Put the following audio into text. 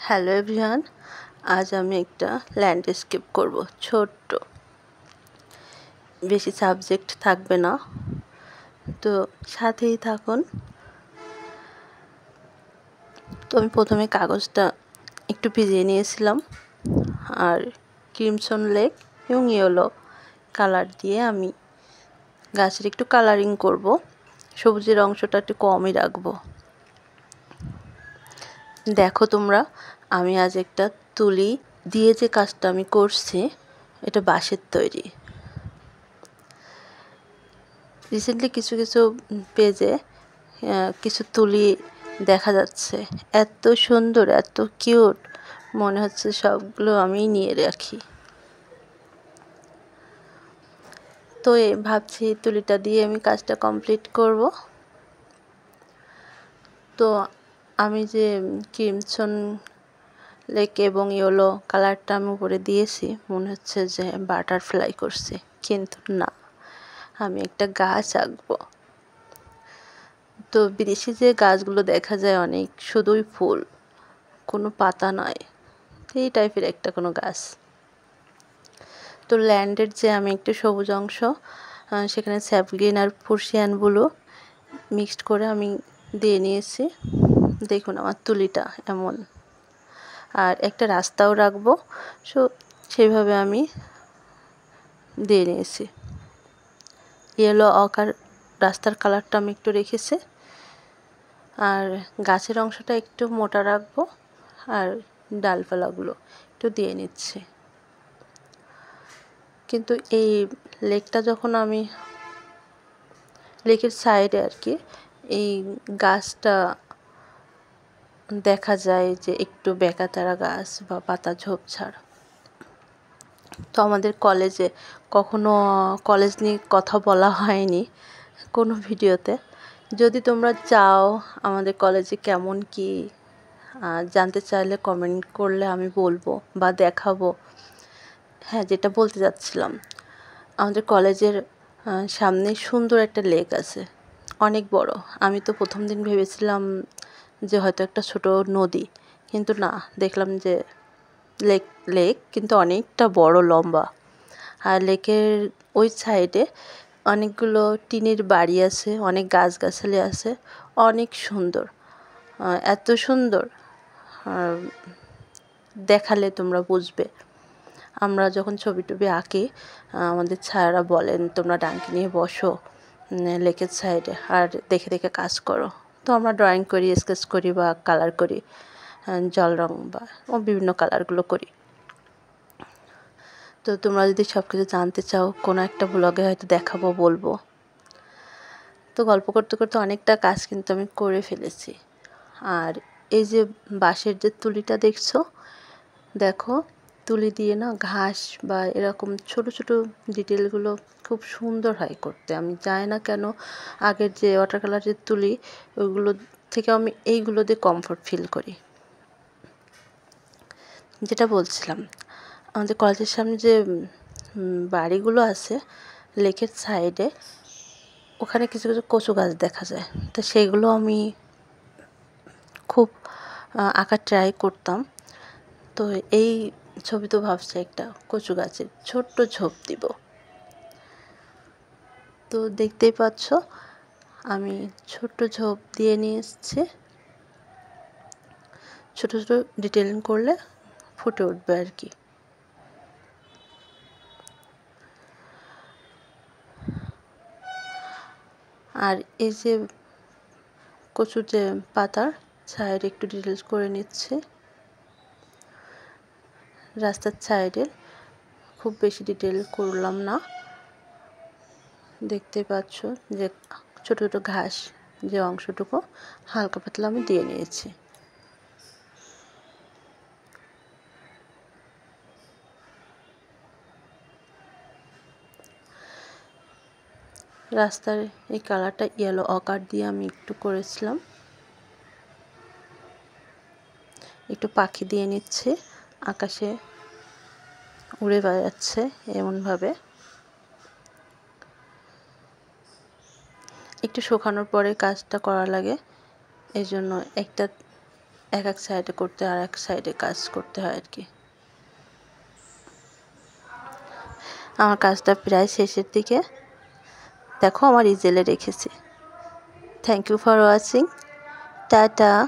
Hello everyone, আজ আমি একটা ল্যান্ডস্কেপ করব। ছোট্ট, বেশি সাবজেক্ট থাকবে না, তো সাথেই থাকুন। তো আমি প্রথমে কাগজটা একটু ভিজিয়ে নিয়েছিলাম, আর ক্রিমসন লেক এবং ইয়েলো কালার দিয়ে আমি গাছের একটু কালারিং করব। সবুজের অংশটা একটু কমই রাখবো। দেখো তোমরা, আমি আজ একটা তুলি দিয়ে যে কাজটা আমি করছি, এটা বাঁশের তৈরি। রিসেন্টলি কিছু পেজে কিছু তুলি দেখা যাচ্ছে, এত সুন্দর, এত কিউট, মনে হচ্ছে সবগুলো আমিই নিয়ে রাখি। তো ভাবছি তুলিটা দিয়ে আমি কাজটা কমপ্লিট করব। তো আমি যে ক্রিমসন লেক এবং ইয়েলো কালারটা আমি উপরে দিয়েছি, মনে হচ্ছে যে বাটারফ্লাই করছি, কিন্তু না, আমি একটা গাছ আঁকবো। তো বিদেশি যে গাছগুলো দেখা যায় অনেক, শুধুই ফুল, কোনো পাতা নয়, এই টাইপের একটা কোনো গাছ। তো ল্যান্ডের যে আমি একটু সবুজ অংশ, সেখানে স্যাপগ্রিন আর পার্সিয়ান ব্লু মিক্সড করে আমি দিয়ে নিয়েছি। দেখুন আমার তুলিটা এমন, আর একটা রাস্তাও রাখবো, সেইভাবে আমি দিয়ে নিয়েছি। ইয়েলো অকার রাস্তার কালারটা আমি একটু রেখেছি, আর গাছের অংশটা একটু মোটা রাখবো, আর ডালপালাগুলো একটু দিয়ে নিচ্ছি। কিন্তু এই লেকটা যখন আমি লেকের সাইডে আর কি, এই গাছটা দেখা যায় যে একটু বেঁকাতারা গাছ বা পাতা ঝোপঝাড়। তো আমাদের কলেজে কখনো কলেজ নিয়ে কথা বলা হয়নি কোনো ভিডিওতে। যদি তোমরা চাও আমাদের কলেজে কেমন কি জানতে চাইলে কমেন্ট করলে আমি বলবো বা দেখাবো। হ্যাঁ, যেটা বলতে যাচ্ছিলাম, আমাদের কলেজের সামনে সুন্দর একটা লেক আছে, অনেক বড়। আমি তো প্রথম দিন ভেবেছিলাম যে হয়তো একটা ছোট নদী, কিন্তু না, দেখলাম যে লেক কিন্তু অনেকটা বড়, লম্বা। আর লেকের ওই সাইডে অনেকগুলো টিনের বাড়ি আছে, অনেক গাছগাছালি আছে, অনেক সুন্দর, এত সুন্দর, দেখালে তোমরা বুঝবে। আমরা যখন ছবি টবি আঁকি, আমাদের স্যাররা বলেন তোমরা ডাঙ্কি নিয়ে বসো লেকের সাইডে, আর দেখে দেখে কাজ করো। তো আমরা ড্রয়িং করি, স্কেচ করি বা কালার করি, জল রং বা বিভিন্ন কালারগুলো করি। তো তোমরা যদি সব কিছু জানতে চাও, কোনো একটা ব্লগে হয়তো দেখাবো, বলবো। তো গল্প করতে করতে অনেকটা কাজ কিন্তু আমি করে ফেলেছি। আর এই যে বাঁশের যে তুলিটা দেখছো, দেখো, তুলি দিয়ে না ঘাস বা এরকম ছোট ছোট ডিটেলগুলো খুব সুন্দর হয় করতে। আমি জানি না কেন, আগের যে ওয়াটার কালারের তুলি, ওইগুলো থেকে আমি এইগুলো দিয়ে কমফোর্ট ফিল করি। যেটা বলছিলাম, আমাদের কলেজের সামনে যে বাড়িগুলো আছে লেকের সাইডে, ওখানে কিছু কিছু কচু গাছ দেখা যায়। তো সেগুলো আমি খুব আঁকার ট্রাই করতাম। তো এই ছবি তো ভাবছি একটা কচু গাছের ছোট্ট ঝোপ দিব। তো দেখতেই পাচ্ছ আমি ছোট্ট ঝোপ দিয়ে নিয়ে এসেছি। ছোটো ছোটো ডিটেলিং করলে ফুটে উঠবে আর কি। আর এই যে কচুর যে পাতার সাইডে একটু ডিটেলস করে নিচ্ছে, রাস্তার সাইডে খুব বেশি ডিটেল করলাম না। দেখতে পাচ্ছ যে ছোট ছোট ঘাস যে অংশটুকু হালকা পাতলা আমি দিয়ে নিয়েছি। রাস্তার এই কালারটা ইয়েলো অকার দিয়ে আমি একটু করেছিলাম। একটু পাখি দিয়ে নিচ্ছে, আকাশে উড়ে বেড়াচ্ছে এমনভাবে। একটু শুকানোর পরে কাজটা করা লাগে, এই জন্য একটা এক এক সাইডে করতে আর এক সাইডে কাজ করতে হয় আর কি। আমার কাজটা প্রায় শেষের দিকে। দেখো আমার ইজেলে রেখেছি। Thank you for watching. Tata.